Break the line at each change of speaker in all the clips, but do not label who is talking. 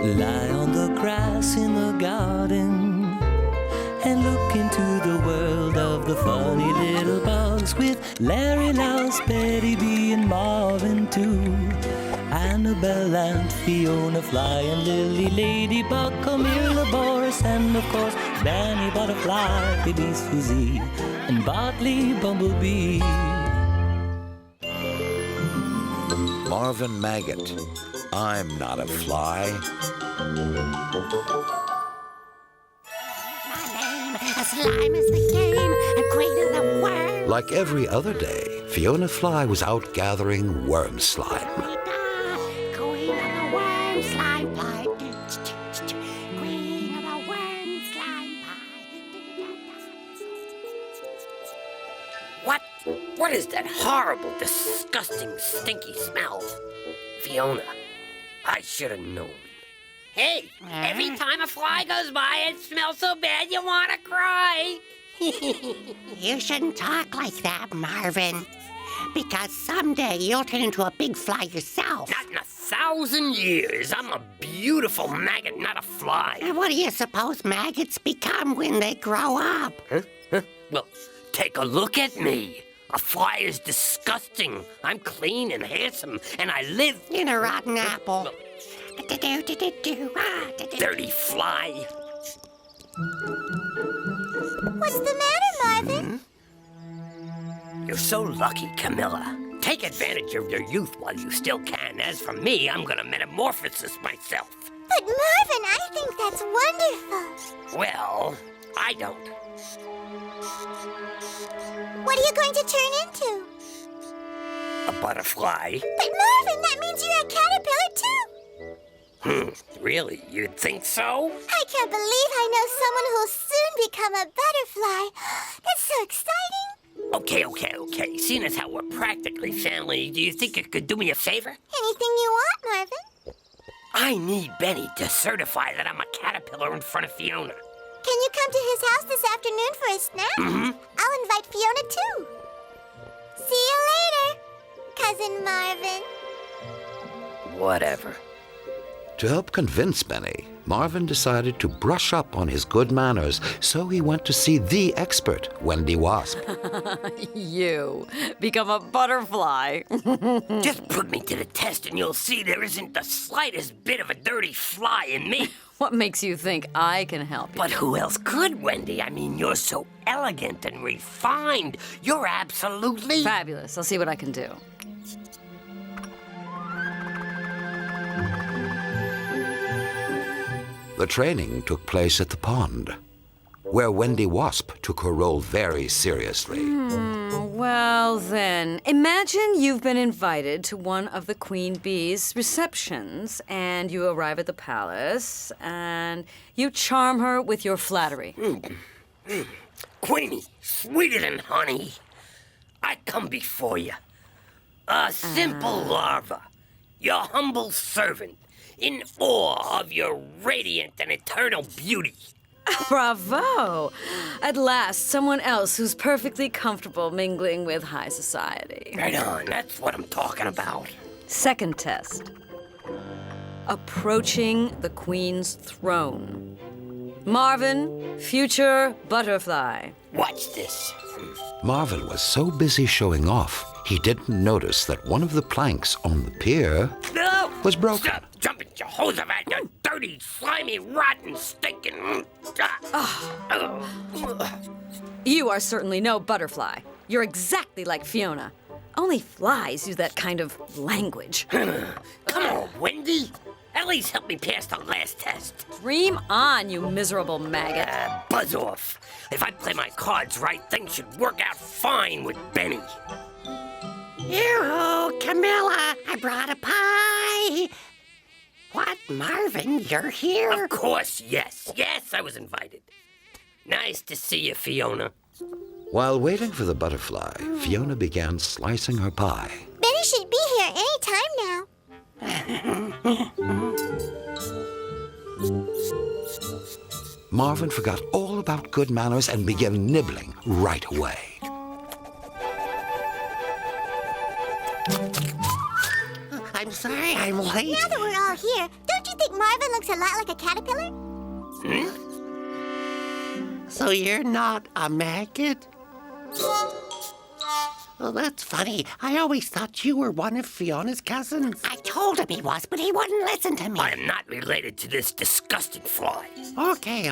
Lie on the grass in the garden and look into the world of the funny little bugs with Larry, Louse, Betty B, and Marvin too. Annabelle and Fiona Fly and Lily Ladybug, Camilla, Boris, and of course Danny Butterfly, Baby Susie, and Bartley Bumblebee.
Marvin Maggot, I'm not a fly.
My name, a slime is the game, a queen of the worm.
Like every other day, Fiona Fly was out gathering worm slime.
Queen of the worm slime pie. Queen of the worm slime pie.
What is that horrible, disgusting, stinky smell? Fiona, I should have known. Hey, every time a fly goes by, it smells so bad you want to cry.
You shouldn't talk like that, Marvin. Because someday you'll turn into a big fly yourself.
Not in 1,000 years. I'm a beautiful maggot, not a fly.
And what do you suppose maggots become when they grow up?
Huh? Well, take a look at me. A fly is disgusting. I'm clean and handsome, and I live
In a rotten apple.
Dirty fly.
What's the matter, Marvin?
You're so lucky, Camilla. Take advantage of your youth while you still can. As for me, I'm gonna metamorphosis myself.
But Marvin, I think that's wonderful.
Well, I don't.
What are you going to turn into?
A butterfly?
But Marvin, that means you're a caterpillar too.
Really? You think so?
I can't believe I know someone who'll soon become a butterfly. That's so exciting.
Okay. Seeing as how we're practically family, do you think you could do me a favor?
Anything you want, Marvin.
I need Benny to certify that I'm a caterpillar in front of Fiona.
Can you come to his house this afternoon for a snack? I'll invite Fiona too. See you later, Cousin Marvin.
Whatever.
To help convince Benny, Marvin decided to brush up on his good manners, so he went to see the expert, Wendy Wasp.
You become a butterfly.
Just put me to the test and you'll see there isn't the slightest bit of a dirty fly in me.
What makes you think I can help you?
But who else could, Wendy? I mean, you're so elegant and refined. You're absolutely...
Fabulous. I'll see what I can do.
The training took place at the pond, where Wendy Wasp took her role very seriously.
Well then, imagine you've been invited to one of the Queen Bee's receptions, and you arrive at the palace, and you charm her with your flattery.
Queenie, sweeter than honey. I come before you. A simple larva, your humble servant, in awe of your radiant and eternal beauty.
Bravo! At last, someone else who's perfectly comfortable mingling with high society.
Right on, that's what I'm talking about.
Second test. Approaching the Queen's throne. Marvin, future butterfly.
Watch this.
Marvin was so busy showing off, he didn't notice that one of the planks on the pier was broken.
Stop jumping, Jehoshaphat, you dirty, slimy, rotten, stinking...
You are certainly no butterfly. You're exactly like Fiona. Only flies use that kind of language.
Come on, Wendy. At least help me pass the last test.
Dream on, you miserable maggot.
Buzz off. If I play my cards right, things should work out fine with Benny.
Yoo-hoo, Camilla, I brought a pie. What, Marvin, you're here?
Of course, yes. Yes, I was invited. Nice to see you, Fiona.
While waiting for the butterfly, Fiona began slicing her pie.
Benny should be here any time now.
Marvin forgot all about good manners and began nibbling right away.
I'm sorry I'm late.
Now that we're all here, don't you think think Marvin looks a lot like a caterpillar?
So you're not a maggot? Well, that's funny. I always thought you were one of Fiona's cousins. I told him he was, but he wouldn't listen to me.
I am not related to this disgusting fly.
Okay.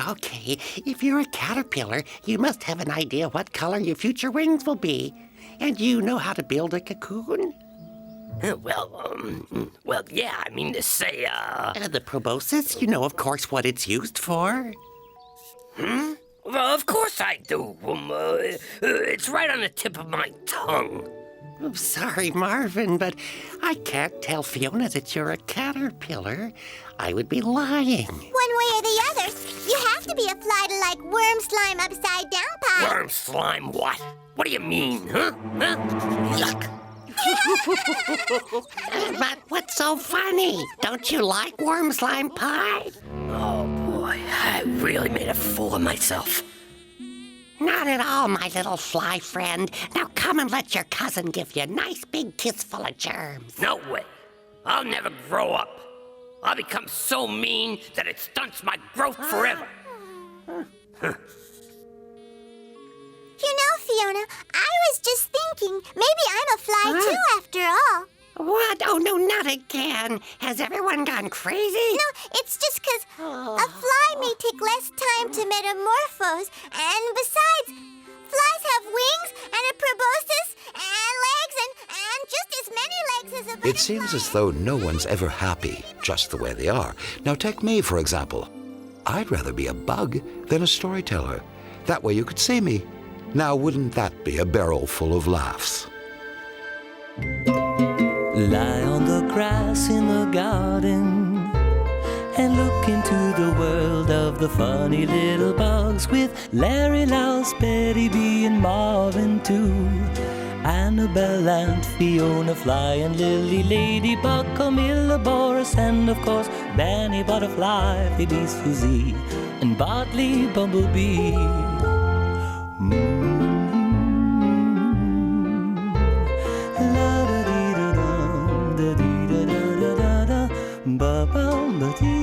If you're a caterpillar, you must have an idea what color your future wings will be. And you know how to build a cocoon?
Well, yeah, I mean to say,
The proboscis, you know, of course, what it's used for.
Well, of course I do. It's right on the tip of my tongue.
I'm sorry, Marvin, but I can't tell Fiona that you're a caterpillar. I would be lying.
One way or the other. You have to be a fly to like worm slime upside down pie.
Worm slime what? What do you mean, huh? Yuck.
But what's so funny? Don't you like worm slime pie?
Oh, boy, I really made a fool of myself.
Not at all, my little fly friend. Now come and let your cousin give you a nice big kiss full of germs.
No way. I'll never grow up. I'll become so mean that it stunts my growth forever.
You know, Fiona, I was just thinking, maybe I'm a fly too after all.
What? Oh, no, not again. Has everyone gone crazy?
No, it's just 'cause a fly may take less time to metamorphose, and besides, flies have wings and a proboscis and legs and just as many legs as a butterfly.
It seems as though no one's ever happy just the way they are. Now take me, for example. I'd rather be a bug than a storyteller. That way you could see me. Now wouldn't that be a barrel full of laughs?
Lie on the grass in the garden and look into the world of the funny little bugs with Larry, Louse, Betty B, and Marvin too. Annabelle and Fiona Fly and Lily Ladybug, Camilla, Boris, and of course Danny Butterfly, Phoebe, Susie, and Bartley Bumblebee. Ba ba ba dee